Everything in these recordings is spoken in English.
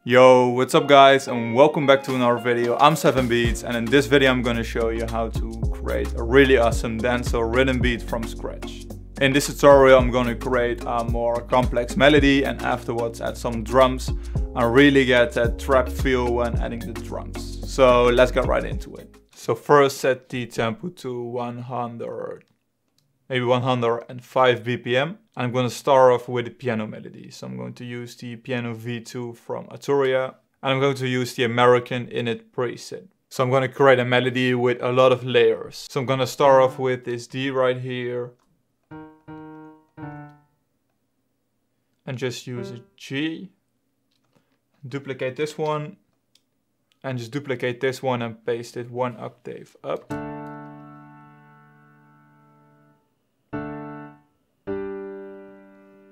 Yo, what's up guys, and welcome back to another video. I'm 7Beats, and in this video I'm gonna show you how to create a really awesome dancehall rhythm beat from scratch. In this tutorial I'm gonna create a more complex melody and afterwards add some drums and really get that trap feel when adding the drums. So let's get right into it. So first set the tempo to 100, maybe 105 BPM. I'm going to start off with the piano melody. So I'm going to use the piano V2 from Arturia. And I'm going to use the American Init preset. So I'm going to create a melody with a lot of layers. So I'm going to start off with this D right here. And just use a G. Duplicate this one. And just duplicate this one and paste it one octave up.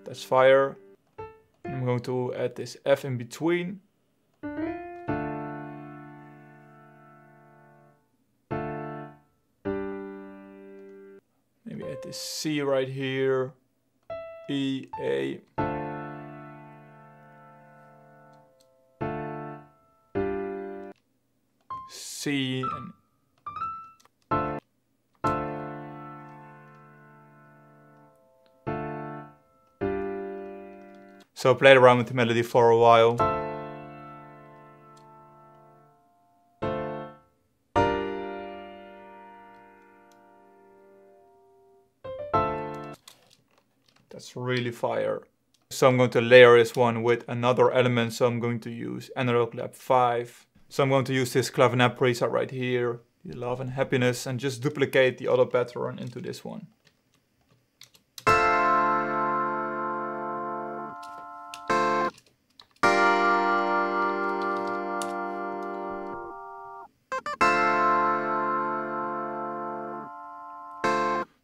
That's fire. I'm going to add this F in between. Maybe add this C right here. E, A. C and so I played around with the melody for a while. That's really fire. So I'm going to layer this one with another element. So I'm going to use analog lab 5. So I'm going to use this clavinet preset right here, the love and happiness, and just duplicate the other pattern into this one.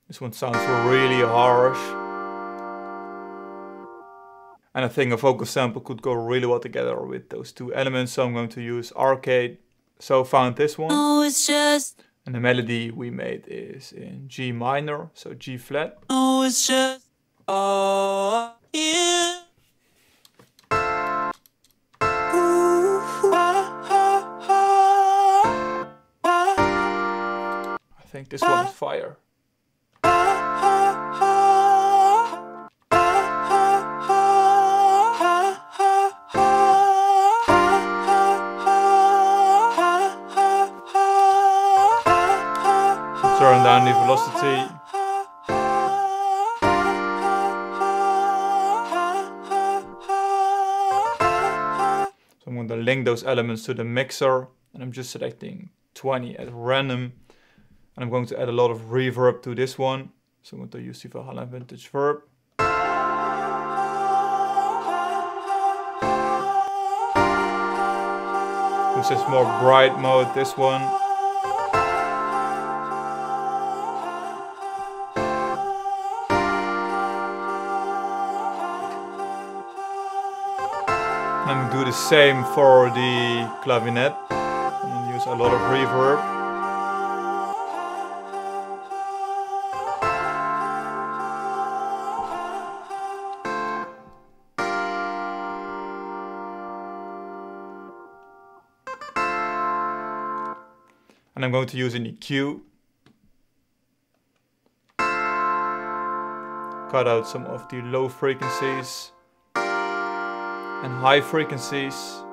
This one sounds really harsh. And I think a vocal sample could go really well together with those two elements. So I'm going to use arcade. So found this one. Oh, it's just. And the melody we made is in G minor, so G flat. Oh, it's just. Oh, yeah. I think this one is fire. Turn down the velocity. So I'm going to link those elements to the mixer, and I'm just selecting 20 at random. And I'm going to add a lot of reverb to this one. So I'm going to use the Valhalla Vintage Verb. Use this more bright mode, this one. And do the same for the clavinet. And use a lot of reverb. And I'm going to use an EQ. Cut out some of the low frequencies and high frequencies.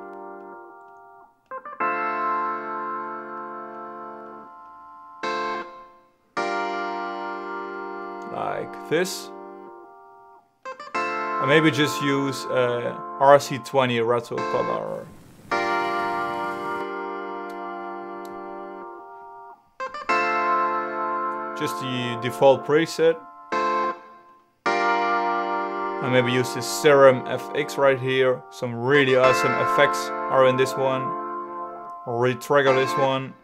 Like this. And maybe just use RC20 retro color. Just the default preset. And maybe use this Serum FX right here. Some really awesome effects are in this one. Re-trigger this one.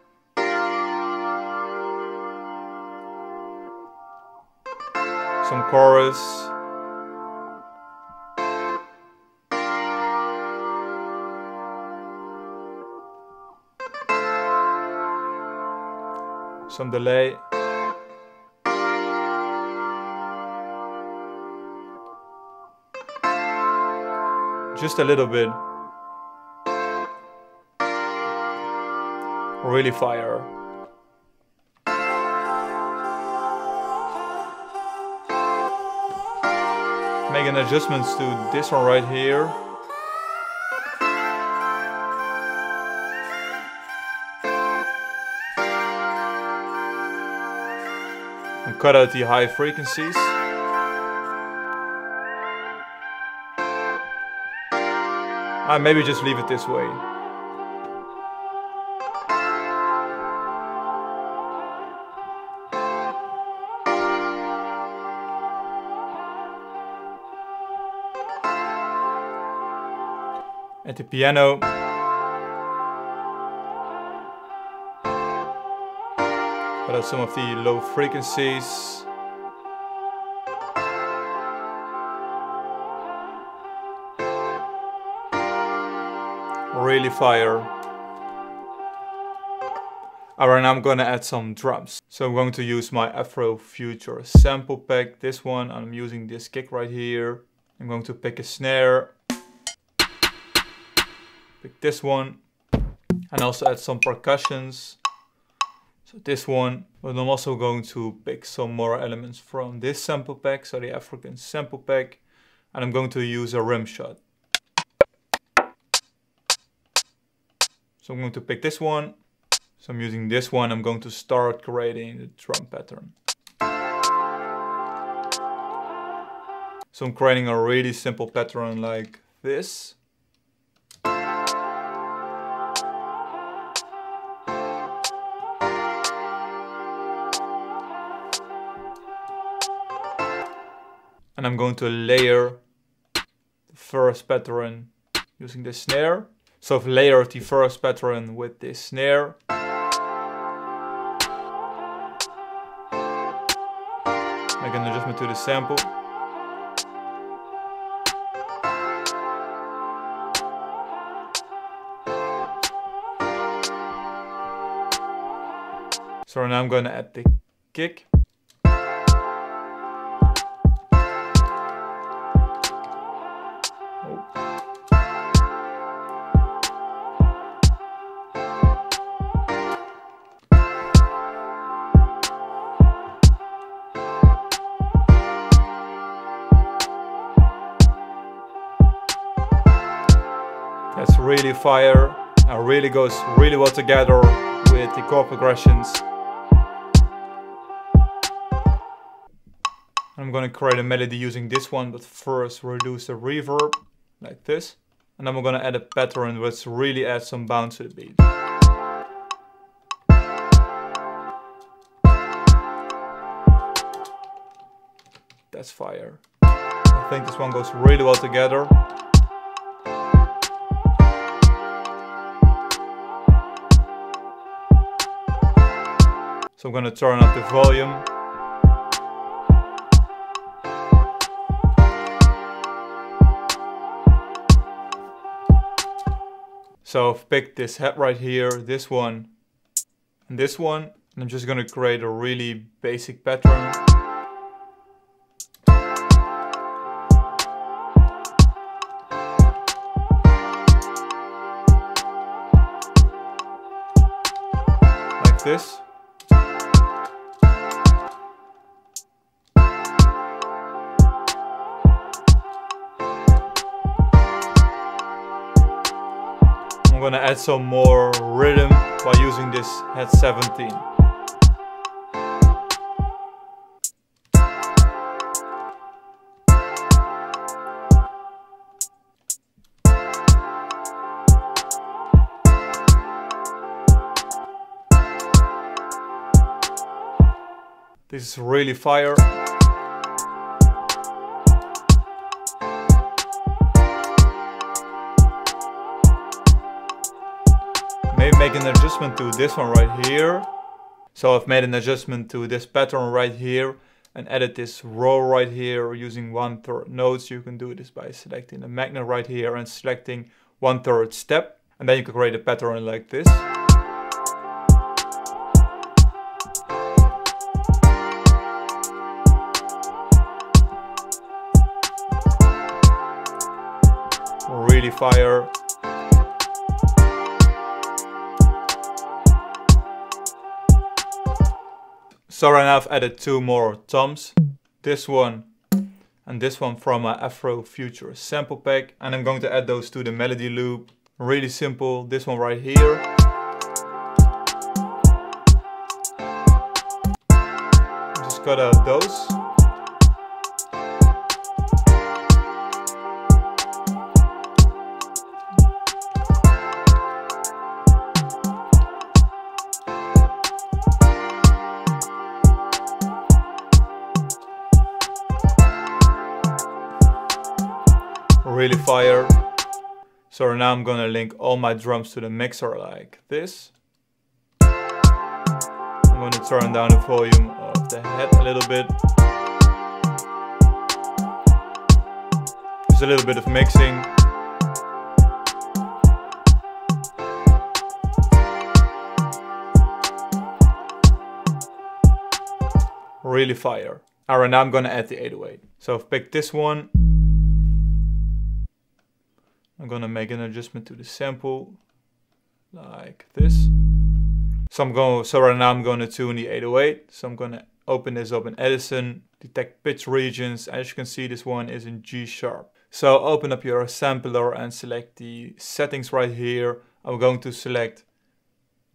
Some chorus. Some delay. Just a little bit. Really fire. Making adjustments to this one right here. And cut out the high frequencies. Maybe just leave it this way. At the piano, cut out some of the low frequencies. Really fire. Alright, now I'm gonna add some drums. So I'm going to use my Afro Future sample pack, this one, and I'm using this kick right here. I'm going to pick a snare, pick this one, and also add some percussions. So this one, but I'm also going to pick some more elements from this sample pack, so the African sample pack, and I'm going to use a rim shot. So I'm going to pick this one. So I'm using this one. I'm going to start creating the drum pattern. So I'm creating a really simple pattern like this. And I'm going to layer the first pattern using the snare. So I've layered the first pattern with this snare. Make an adjustment to the sample. So now I'm going to add the kick. That's really fire and really goes really well together with the chord progressions. I'm going to create a melody using this one, but first reduce the reverb like this. And then I'm going to add a pattern which really adds some bounce to the beat. That's fire. I think this one goes really well together. So I'm going to turn up the volume. So I've picked this head right here, this one, and this one. And I'm just going to create a really basic pattern. Like this. I'm gonna add some more rhythm by using this head 17. This is really fire. Maybe make an adjustment to this one right here. So I've made an adjustment to this pattern right here and added this row right here using 1/3 notes. You can do this by selecting the magnet right here and selecting 1/3 step. And then you can create a pattern like this. Really fire. So right now I've added 2 more toms. This one and this one from my Afro Future sample pack. And I'm going to add those to the melody loop. Really simple. This one right here. Just cut out those. Really fire. So now I'm gonna link all my drums to the mixer like this. I'm gonna turn down the volume of the head a little bit. Just a little bit of mixing. Really fire. Alright, now I'm gonna add the 808. So I've picked this one. I'm gonna make an adjustment to the sample like this. So right now I'm gonna tune the 808. So I'm gonna open this up in Edison, detect pitch regions. As you can see, this one is in G sharp. So open up your sampler and select the settings right here. I'm going to select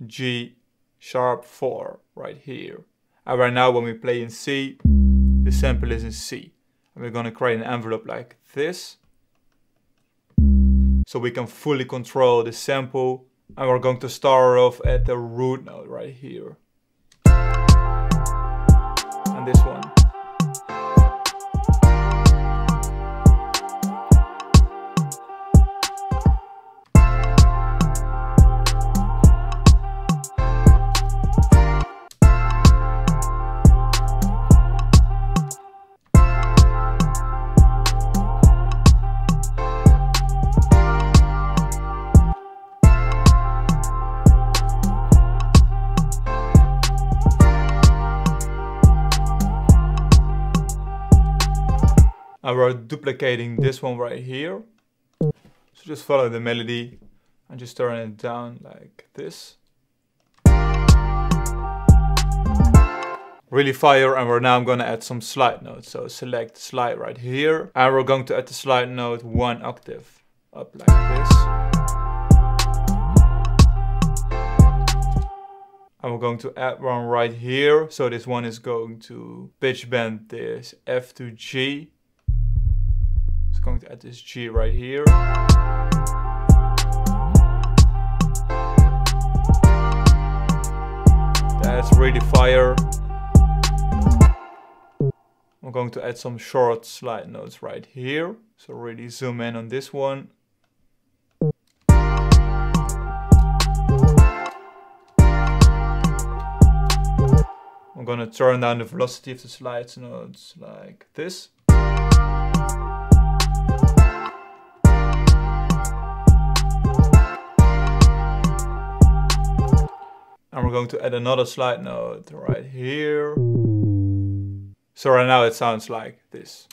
G sharp 4 right here. And right now when we play in C, the sample is in C. And we're gonna create an envelope like this. So we can fully control the sample, and we're going to start off at the root note right here. And this one. And we're duplicating this one right here. So just follow the melody and just turn it down like this. Really fire, and now I'm gonna add some slide notes. So select slide right here, and we're going to add the slide note 1 octave up like this. And we're going to add one right here. So this one is going to pitch bend this F to G. Going to add this G right here. That's really fire. I'm going to add some short slide notes right here. So really zoom in on this one. I'm going to turn down the velocity of the slide notes like this. And we're going to add another slide note right here. So right now it sounds like this.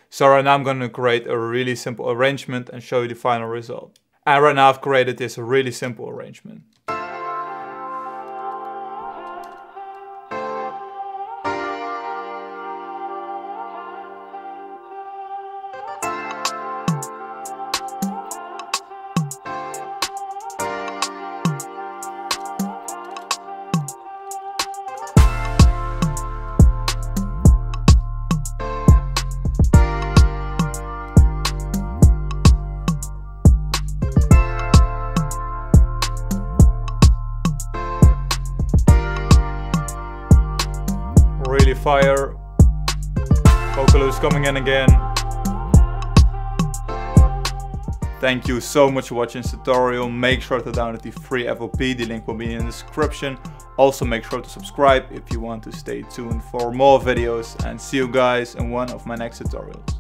So right now I'm going to create a really simple arrangement and show you the final result. And right now I've created this really simple arrangement. Really fire. Vocaloid coming in again. Thank you so much for watching this tutorial. Make sure to download the free FLP. The link will be in the description. Also make sure to subscribe if you want to stay tuned for more videos, and see you guys in one of my next tutorials.